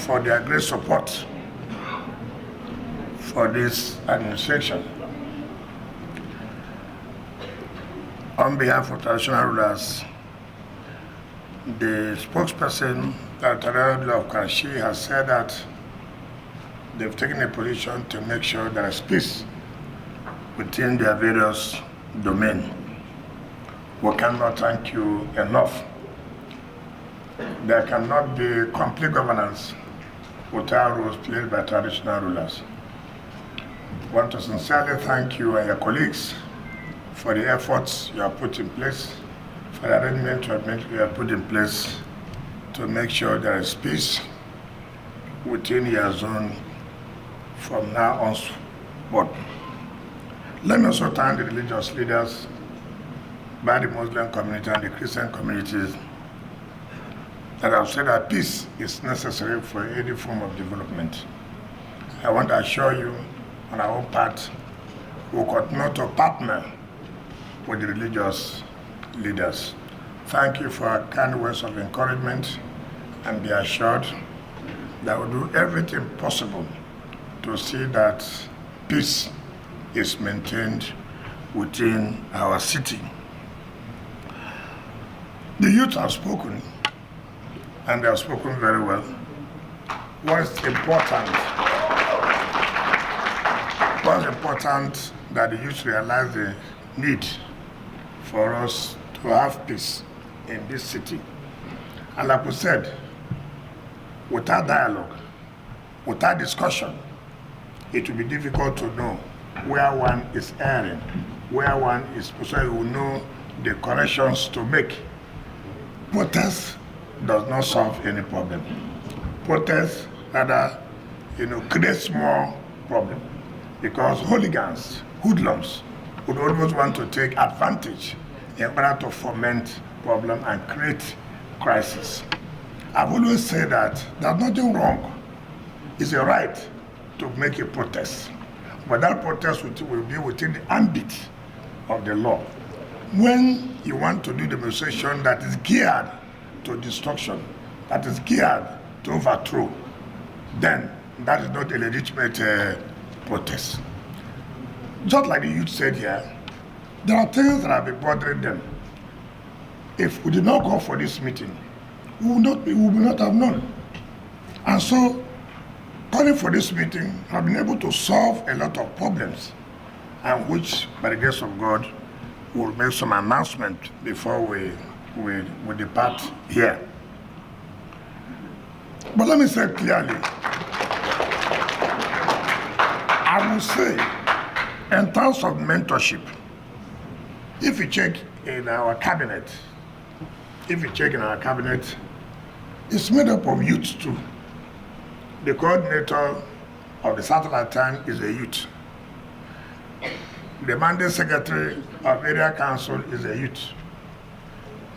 for their great support for this administration. On behalf of traditional rulers, the spokesperson, the Tinubu of Karachi, has said that they've taken a position to make sure there is peace within their various domains. We cannot thank you enough. There cannot be complete governance without roles played by traditional rulers. I want to sincerely thank you and your colleagues for the efforts you have put in place, for the arrangement you have put in place to make sure there is peace within your zone from now on. Let me also thank the religious leaders, by the Muslim community and the Christian communities, that have said that peace is necessary for any form of development. I want to assure you, on our own part, we will continue to partner with the religious leaders. Thank you for kind words of encouragement, and be assured that we will do everything possible to see that peace is maintained within our city. The youth have spoken, and they have spoken very well. What's important that the youth realize the need for us to have peace in this city. And like we said, without dialogue, without discussion, it will be difficult to know where one is erring, where one is, so you will know the corrections to make. Protest does not solve any problem. Protest rather, creates more problem, because hooligans, hoodlums, would always want to take advantage in order to foment problem and create crisis. I've always said that there's nothing wrong. It's a right to make a protest, but that protest will be within the ambit of the law. When you want to do demonstration that is geared to destruction, that is geared to overthrow, then that is not a legitimate protest. Just like the youth said here, there are things that have been bothering them. If we did not go for this meeting, we would not have known. And so, calling for this meeting have been able to solve a lot of problems, and which, by the grace of God, we'll make some announcement before we depart here. But let me say clearly, I will say, in terms of mentorship, if you check in our cabinet, it's made up of youth too. The coordinator of the satellite town is a youth. The mandate secretary of area council is a youth.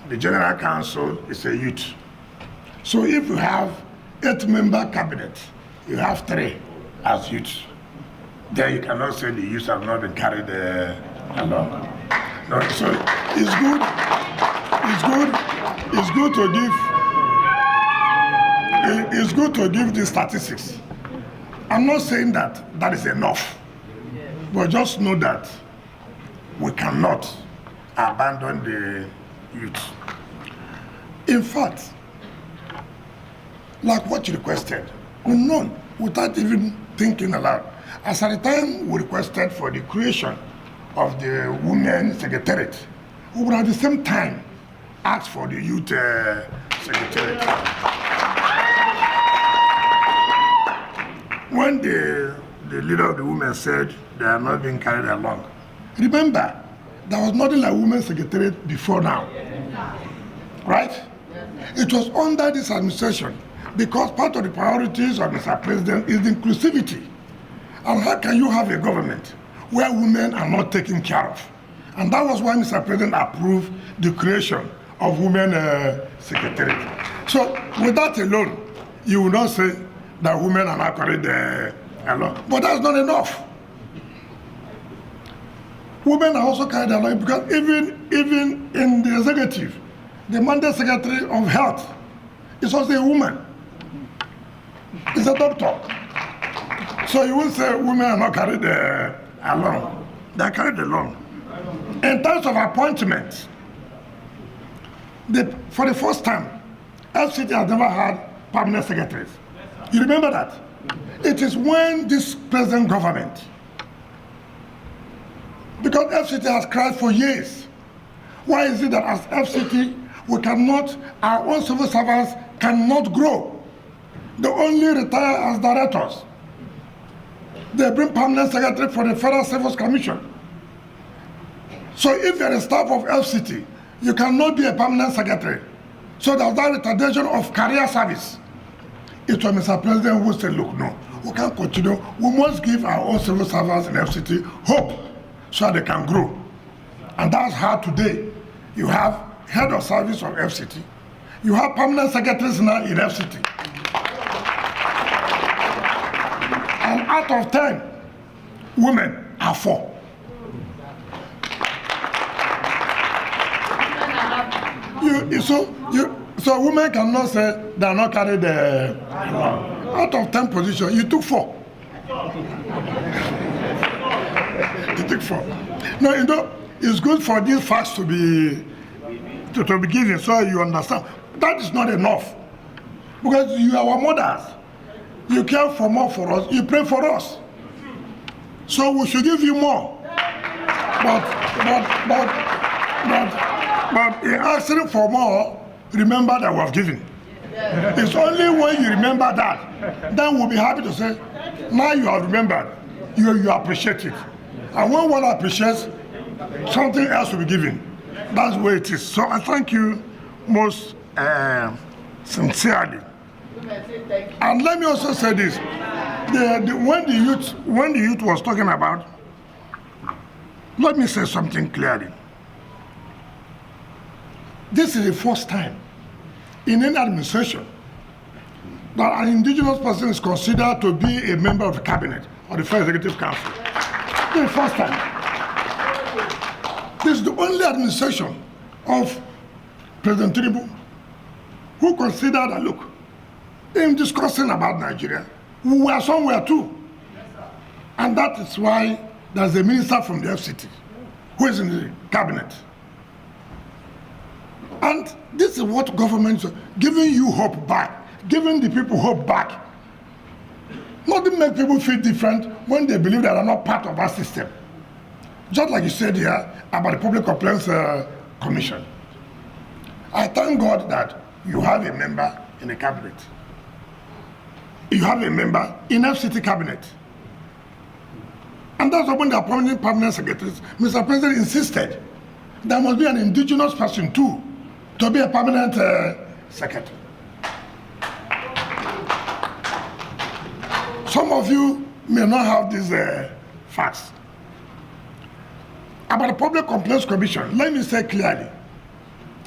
The general council is a youth. So if you have 8-member cabinet, you have 3 as youth. Then you cannot say the youth have not been carried along. No, so it's good to give the statistics. I'm not saying that that is enough, but just know that we cannot abandon the youth. In fact, like what you requested, unknown, without even thinking aloud, as at the time we requested for the creation of the Women Secretariat, we would at the same time ask for the Youth Secretariat. When the leader of the women said they are not being carried along, remember, there was nothing like Women Secretariat before now, right? It was under this administration, because part of the priorities of Mr. President is inclusivity. And how can you have a government where women are not taken care of? And that was why Mr. President approved the creation of Women Secretariat. So with that alone, you will not say that women are not carried along. But that's not enough. Women are also carried along, because even in the executive, the mandate secretary of health is also a woman. He's a doctor. So you won't say women are not carried along. They are carried along. In terms of appointments, for the first time, FCT has never had permanent secretaries. You remember that? It is when this present government, because FCT has cried for years. Why is it that as FCT, our own civil servants cannot grow? They only retire as directors. They bring permanent secretary for the Federal Service Commission. So if you're a staff of FCT, you cannot be a permanent secretary. So there's that retardation of career service. It was Mr. President who said, look, no, we can't continue. We must give our own civil servants in FCT hope so they can grow. And that's how today you have head of service of FCT. You have permanent secretaries now in FCT. And out of 10, women are 4. So women cannot say they are not carried out of 10 positions. You took 4. You took 4. No, it's good for these facts to be given so you understand. That is not enough. Because you are our mothers. You care for more for us. You pray for us. So we should give you more. But in asking for more, remember that we have given. It's only when you remember that, then we'll be happy to say, now you have remembered, you appreciate it. And when one appreciates, something else will be given. That's where it is. So I thank you most sincerely. And let me also say this: when the youth was talking about, let me say something clearly. This is the first time in any administration that an indigenous person is considered to be a member of the cabinet or the Federal Executive Council. This is the first time. This is the only administration of President Tinubu who considered that, look, in discussing about Nigeria, we were somewhere too. And that is why there's a minister from the FCT who is in the cabinet. And this is what government is giving you hope back, giving the people hope back. Not to make people feel different when they believe that they are not part of our system. Just like you said here about the Public Complaints Commission. I thank God that you have a member in the cabinet. You have a member in FCT cabinet. And that's when the appointing permanent secretaries, Mr. President insisted there must be an indigenous person too to be a permanent secretary. Some of you may not have these facts. About the Public Complaints Commission, let me say clearly,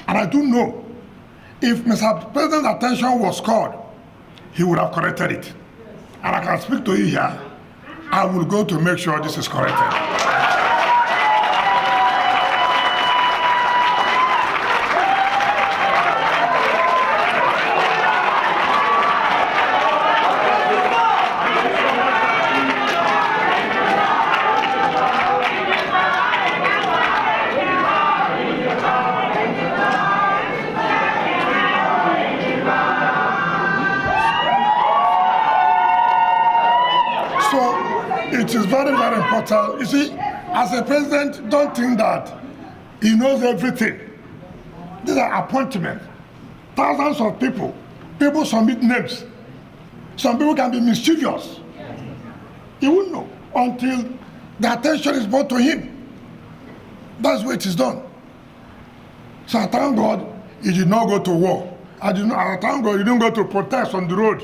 and I do know, if Mr. President's attention was called, he would have corrected it. And I can speak to you here, I will go to make sure this is corrected. It is very, very important. You see, as a president, don't think that he knows everything. These are appointments. Thousands of people submit names. Some people can be mischievous. He won't know until the attention is brought to him. That's where it is done. So I thank God he did not go to war. I thank God he didn't go to protest on the road.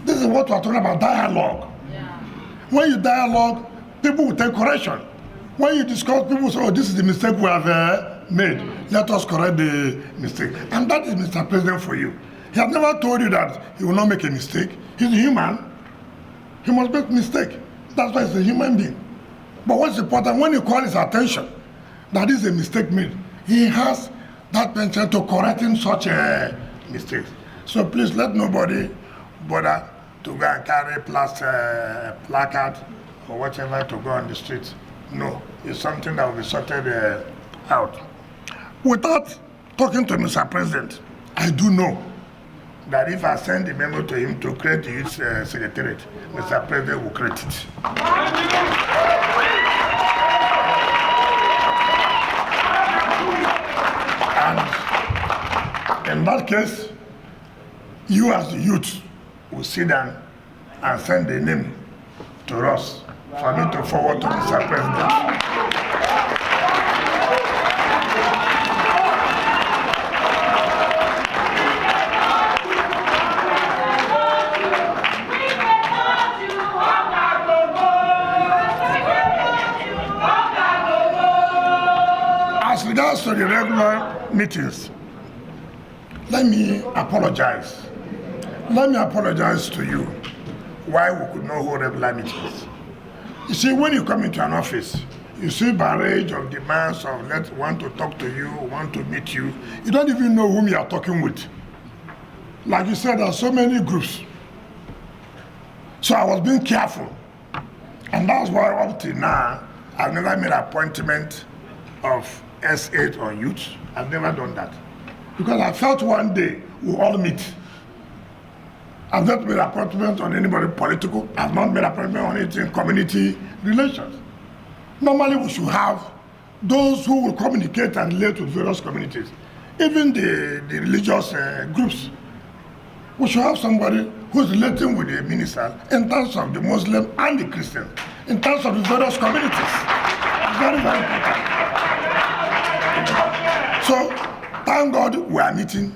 This is what we're talking about, dialogue. When you dialogue, people will take correction. When you discuss, people say, oh, this is the mistake we have made. Let us correct the mistake. And that is Mr. President for you. He has never told you that he will not make a mistake. He's a human. He must make a mistake. That's why he's a human being. But what's important, when you call his attention that is a mistake made, he has that penchant to correcting such a mistake. So please let nobody bother to go and carry placard or whatever to go on the street. No, it's something that will be sorted out. Without talking to Mr. President, I do know that if I send a memo to him to create the youth secretariat, Mr. President will create it. And in that case, you as the youth will sit down and send the name to us for me to forward to Mr. President. As regards to the regular meetings, let me apologize. Let me apologize to you why we could not hold regular meetings. You see, when you come into an office, you see barrage of demands of let's want to talk to you, want to meet you. You don't even know whom you are talking with. Like you said, there are so many groups. So I was being careful. And that's why up till now, I've never made an appointment of S8 on youth. I've never done that. Because I felt one day we'll all meet. I've not made an appointment on anybody political. I've not made an appointment on anything community relations. Normally we should have those who will communicate and relate with various communities, even the religious groups. We should have somebody who's relating with the minister in terms of the Muslim and the Christian, in terms of the various communities. Very, very important. So, thank God we are meeting,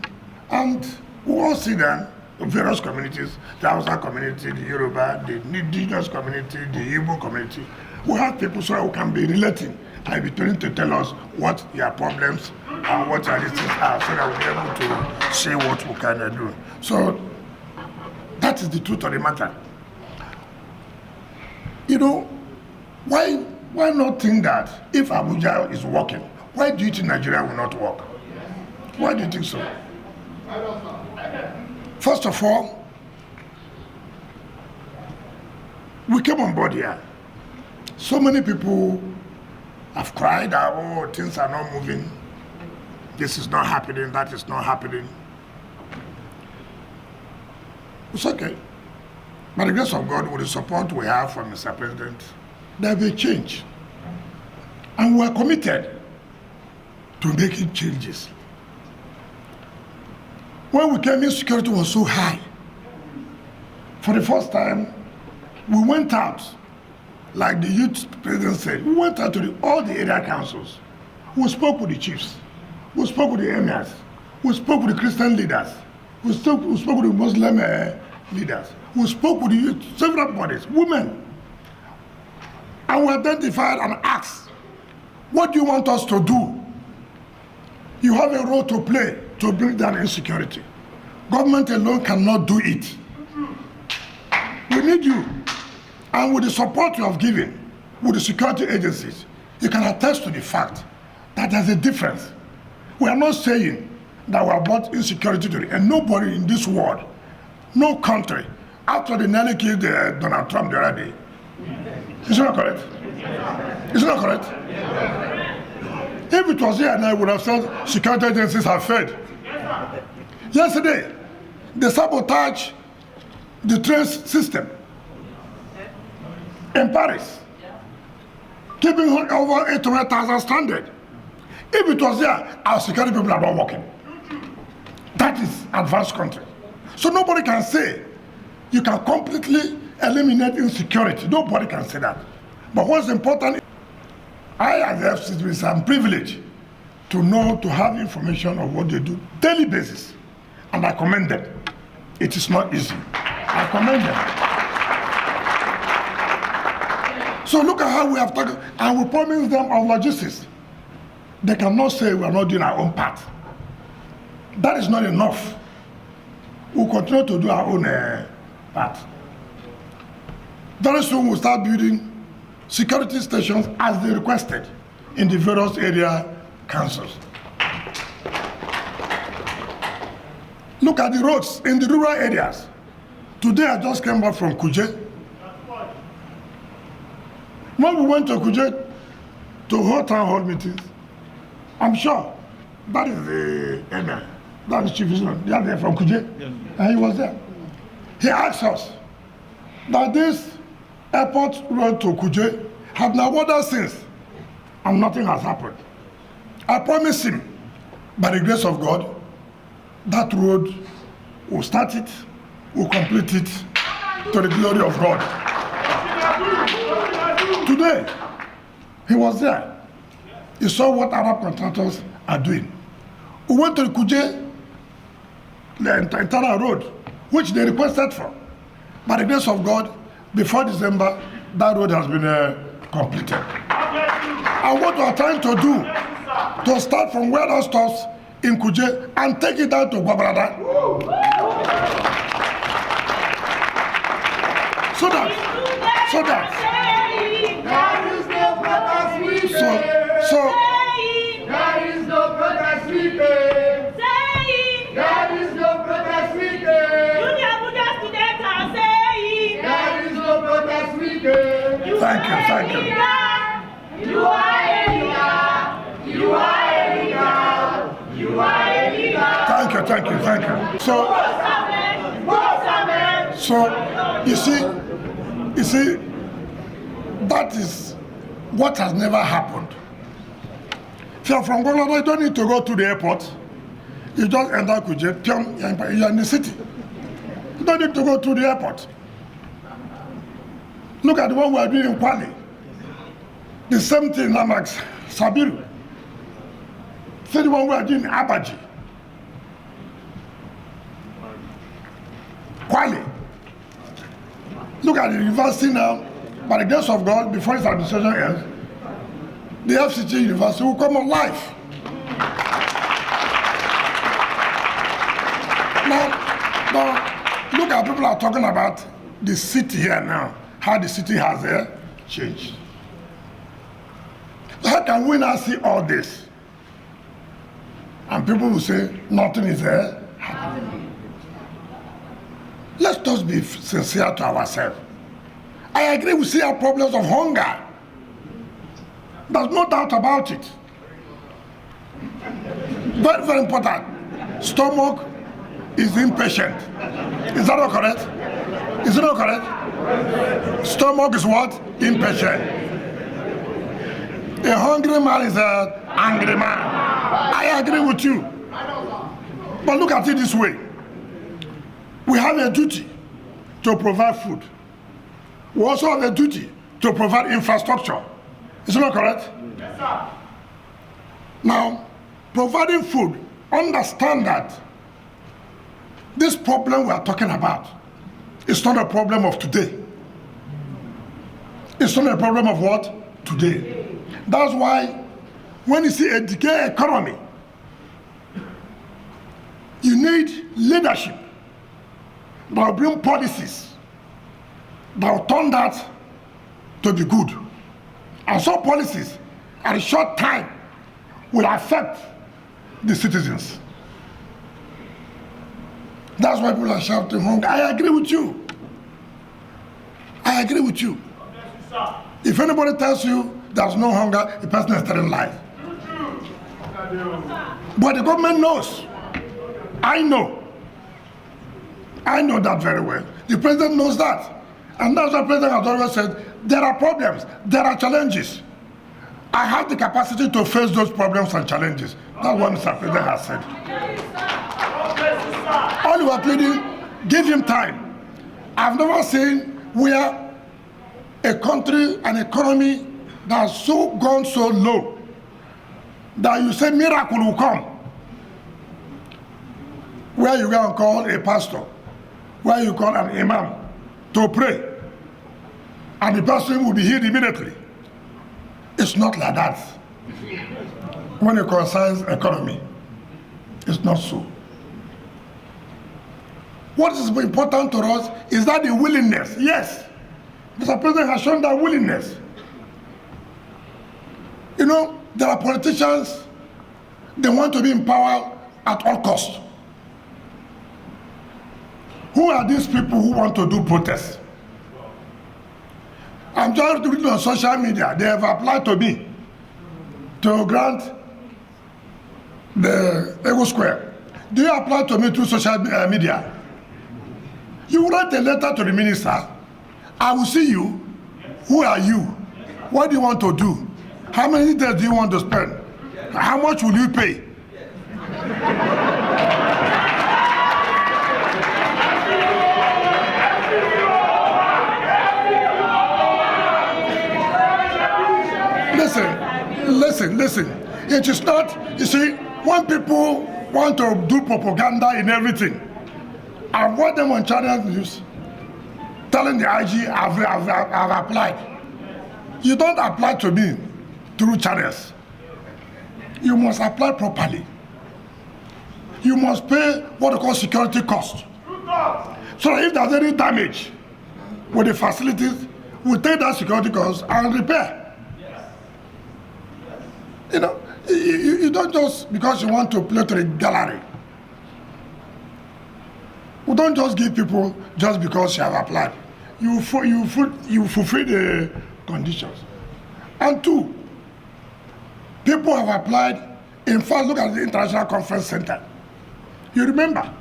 and we all see them, the various communities, the Hausa community, the Yoruba, the indigenous community, the Igbo community. We have people so who can be relating and be trying to tell us what their problems and what their things are, so that we'll be able to say what we can do. So that is the truth of the matter. You know, why not think that if Abuja is working, why do you think Nigeria will not work? Why do you think so? First of all, we came on board here. So many people have cried that, oh, things are not moving. This is not happening, that is not happening. It's okay. By the grace of God, with the support we have from Mr. President, there will be a change. And we are committed to making changes. When we came in, security was so high. For the first time, we went out, like the youth president said, we went out to all the area councils. We spoke with the chiefs. We spoke with the emirs. We spoke with the Christian leaders. We spoke with the Muslim leaders. We spoke with the youth, several bodies, women. And we identified and asked, what do you want us to do? You have a role to play to bring down insecurity. Government alone cannot do it. We need you. And with the support you have given, with the security agencies, you can attest to the fact that there's a difference. We are not saying that we have brought insecurity to it, and nobody in this world, no country, after they nearly killed Donald Trump the other day. Is it not correct? Is it not correct? If it was here and I would have said security agencies have failed. Yesterday, they sabotaged the train system in Paris, keeping over 800,000 stranded. If it was there, our security people are not working. That is advanced country. So nobody can say you can completely eliminate insecurity. Nobody can say that. But what's important, I as the FCC am privileged to know, to have information of what they do daily basis. And I commend them. It is not easy. I commend them. So look at how we have talked, and we promise them of logistics. They cannot say we are not doing our own part. That is not enough. We'll continue to do our own part. Very soon we'll start building security stations as they requested in the various area councils. Look at the roads in the rural areas. Today I just came back from Kuje. When we went to Kuje to hold town hall meetings, I'm sure that is the emir, that is Chief Islam, they are there from Kuje, and he was there. He asked us that this airport road to Kuje have now ordered since, and nothing has happened. I promise him, by the grace of God, that road will start it, will complete it to the glory of God. Today, he was there. He saw what Arab contractors are doing. We went to the Kuje, the entire road, which they requested for. By the grace of God, before December, that road has been completed. And what we are trying to do, to start from where that stops in Kuje and take it down to Gwabrada. So that there is no protest sweeping. There is no protest sweeping. There is no protest sweeping. Junior Abuja students are saying there is no protest sweeping. Thank you. You are illegal. You are illegal. You are illegal. Thank you. So you see, that is what has never happened. If you're from Ghana, you don't need to go to the airport. You just enter Kuje, you're in the city. You don't need to go to the airport. Look at the one we are doing in Kwale. The same thing in Namax, Sabiru. See the one we are doing in Abaji. Kwale. Look at the university now. By the grace of God, before its administration ends, the FCT University will come alive. Now, look at people are talking about the city here now, how the city has changed. How can we now see all this? And people will say nothing is there happening. Let's just be sincere to ourselves. I agree we see our problems of hunger. There's no doubt about it. Very, very important. Stomach is impatient. Is that not correct? Is it not correct? Stomach is what? Impatient. A hungry man is an angry man. I agree with you. But look at it this way. We have a duty to provide food. We also have a duty to provide infrastructure. Is it not correct? Yes, sir. Now, providing food, understand that this problem we are talking about is not a problem of today. It's not a problem of what? Today. That's why when you see a decay economy, you need leadership that will bring policies that will turn that to be good. And some policies at a short time will affect the citizens. That's why people are shouting hunger. I agree with you. I agree with you. If anybody tells you there's no hunger, the person is telling lies. But the government knows. I know that very well. The president knows that. And that's why the president has always said, there are problems, there are challenges. I have the capacity to face those problems and challenges. That's what Mr. President has said. All you are pleading, give him time. I've never seen where a country, an economy that has so gone so low that you say miracle will come. Where you go and call a pastor, where you call an imam to pray, and the person will be healed immediately. It's not like that. When it concerns economy, it's not so. What is important to us is that the willingness. Yes, Mr. President has shown that willingness. You know, there are politicians, they want to be in power at all costs. Who are these people who want to do protests? I'm just reading on social media. They have applied to me to grant the Ego Square. Do you apply to me through social media? You write a letter to the minister. I will see you. Who are you? What do you want to do? How many days do you want to spend? How much will you pay? Listen. It is not, you see, when people want to do propaganda in everything, I watch them on channel news telling the IG, I've applied. You don't apply to me through channels. You must apply properly. You must pay what they call security cost. So if there's any damage with the facilities, we'll take that security cost and repair. You know, you don't just, because you want to play to the gallery. We don't just give people just because you have applied. You fulfill the conditions. And two, people have applied. In fact, look at the International Conference Center. You remember,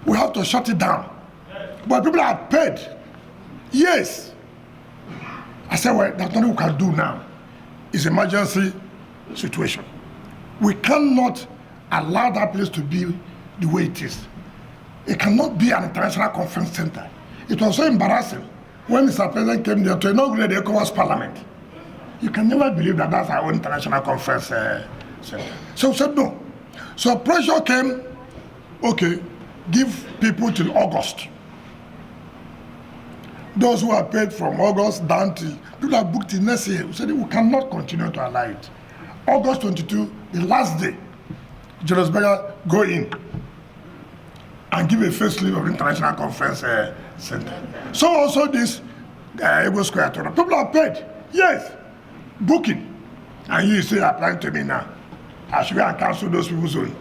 we have to shut it down. But people have paid. Yes. I said, well, that's nothing we can do now. It's emergency situation. We cannot allow that place to be the way it is. It cannot be an international conference center. It was so embarrassing when Mr. President came there to inaugurate the ECOWAS Parliament. You can never believe that that's our own international conference center. So we said no. So pressure came, okay, give people till August. Those who are paid from August down to, people are booked in next year. We said we cannot continue to allow it. August 22, the last day, Julius Berger go in and give a first leave of International Conference Center. So also this Ego Square Tour. People are paid, yes, booking. And you say applying to me now. I should go and cancel those people's own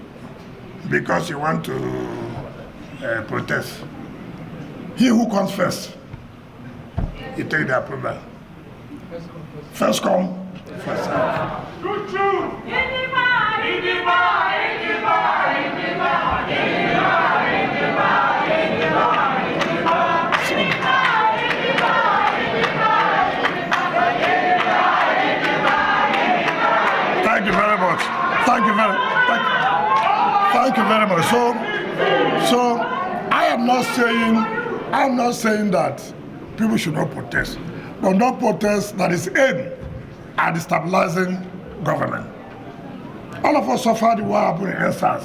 because you want to protest. He who comes first, he take the approval. First come, first serve. Thank you very much. Thank you very much. So I am not saying that people should not protest, but not protest that is aimed at destabilizing government. All of us suffered what happened in SARS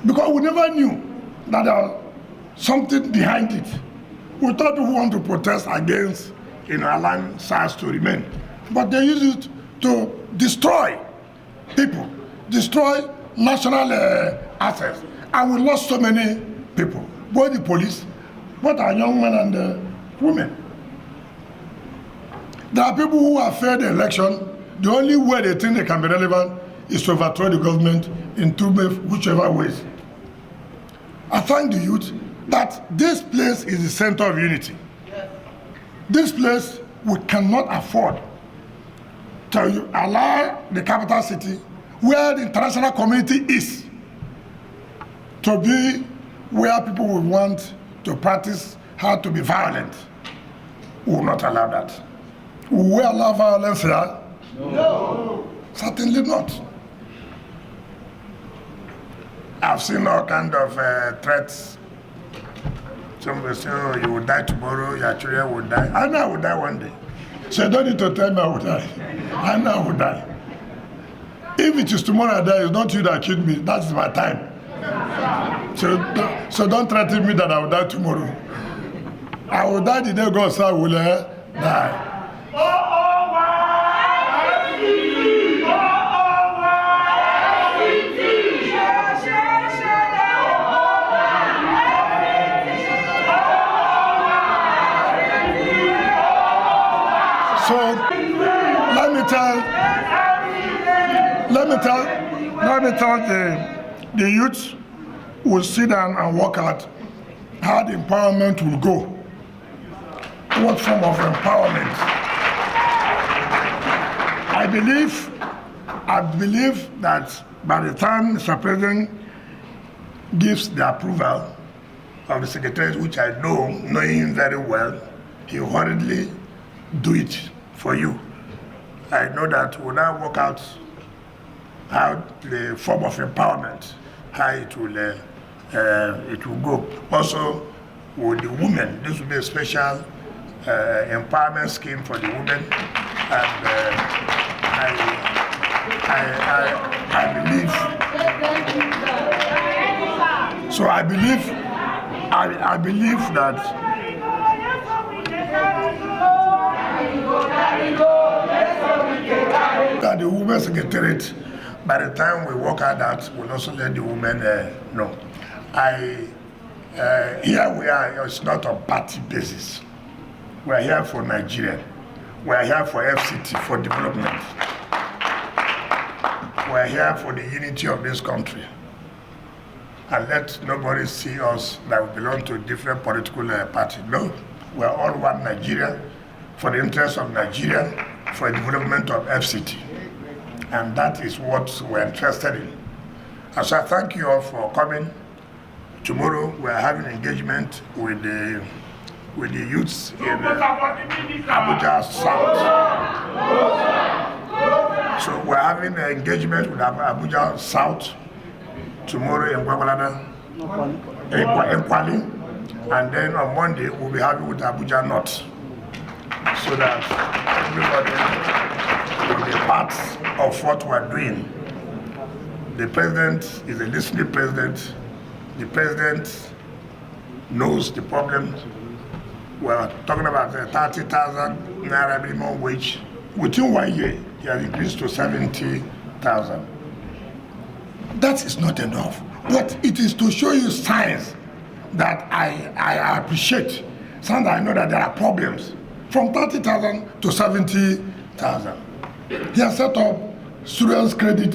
because we never knew that there was something behind it. We thought we want to protest against allowing SARS to remain, but they use it to destroy people, destroy national assets, and we lost so many people, both the police, both our young men and women. There are people who have failed the election. The only way they think they can be relevant is to overthrow the government in whichever ways. I thank the youth that this place is the center of unity. This place we cannot afford to allow the capital city, where the international community is, to be where people will want to practice how to be violent. We will not allow that. Will we allow violence here? No. Certainly not. I've seen all kinds of threats. Some will say, oh, you will die tomorrow, your children will die. I know I will die one day. So you don't need to tell me I will die. I know I will die. If it is tomorrow I die, it's not you that killed me. That's my time. So don't threaten me that I will die tomorrow. I will die the day God said I will die. So let me tell the youth will sit down and work out how the empowerment will go. What form of empowerment? I believe that by the time Mr. President gives the approval of the Secretariat, which I know, knowing him very well, he will hurriedly do it for you. I know that we'll now work out how the form of empowerment, how it will go. Also, with the women, this will be a special empowerment scheme for the women, and I believe. So I believe that the Women's Secretariat, by the time we work out that, will also let the women know. Here we are, it's not on party basis. We are here for Nigeria. We are here for FCT, for development. We are here for the unity of this country. And let nobody see us that we belong to a different political party. No, we are all one Nigeria, for the interest of Nigeria, for the development of FCT. And that is what we're interested in. And so I thank you all for coming. Tomorrow we are having engagement with the youths in Abuja South. So we're having an engagement with Abuja South tomorrow in Gwagwalada, in Kwali, and then on Monday we'll be having with Abuja North, so that everybody will be part of what we're doing. The president is a listening president. The president knows the problem. We're talking about 30,000 naira minimum wage. Within 1 year, it has increased to 70,000. That is not enough. But it is to show you signs that I appreciate. Signs that I know that there are problems. From 30,000 to 70,000. He has set up students' credit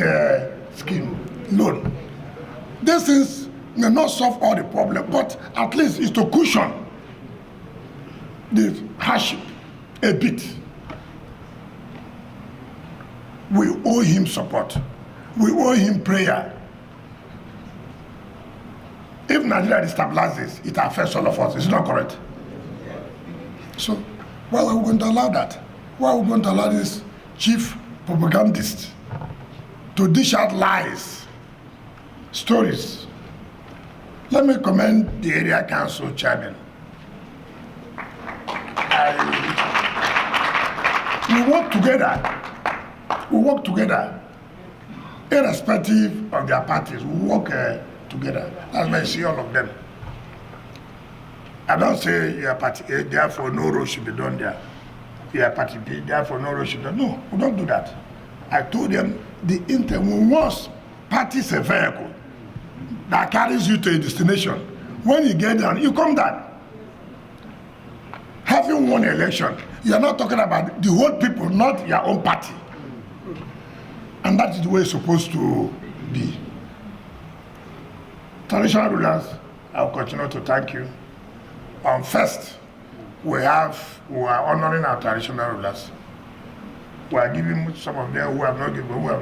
scheme, loan. These things may not solve all the problems, but at least it's to cushion the hardship a bit. We owe him support. We owe him prayer. If Nigeria destabilizes, it affects all of us. It's not correct. So, why are we going to allow that? Why are we going to allow this chief propagandist to dish out lies, stories? Let me commend the area council chairman. We work together. We work together, irrespective of their parties. We work together. That's why I see all of them. I don't say your party A, therefore no road should be done there. Your party B, therefore no road should be done. No, we don't do that. I told them once party is a vehicle that carries you to a destination. When you get down, you come down. Having won an election, you are not talking about the whole people, not your own party. And that is the way it's supposed to be. Traditional rulers, I'll continue to thank you. First, we are honoring our traditional rulers. We are giving some of them who have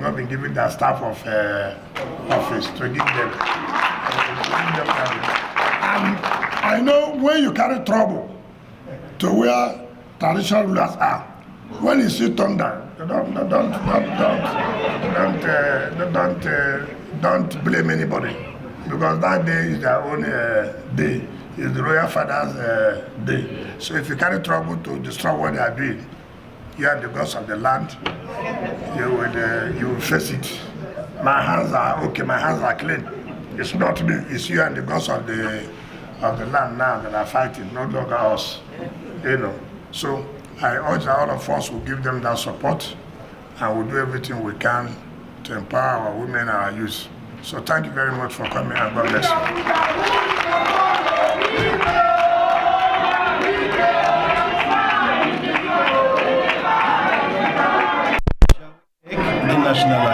not been given their staff of office to give them. And I know when you carry trouble to where traditional rulers are, when you see thunder, don't blame anybody, because that day is their own day. It's the royal father's day. So if you carry trouble to destroy what they are doing, you are the gods of the land. You will face it. My hands are okay. My hands are clean. It's not me. It's you and the gods of the land now that are fighting, not longer us. You know. So I urge that all of us will give them that support, and we'll do everything we can to empower our women and our youth. So thank you very much for coming, and God bless you. The national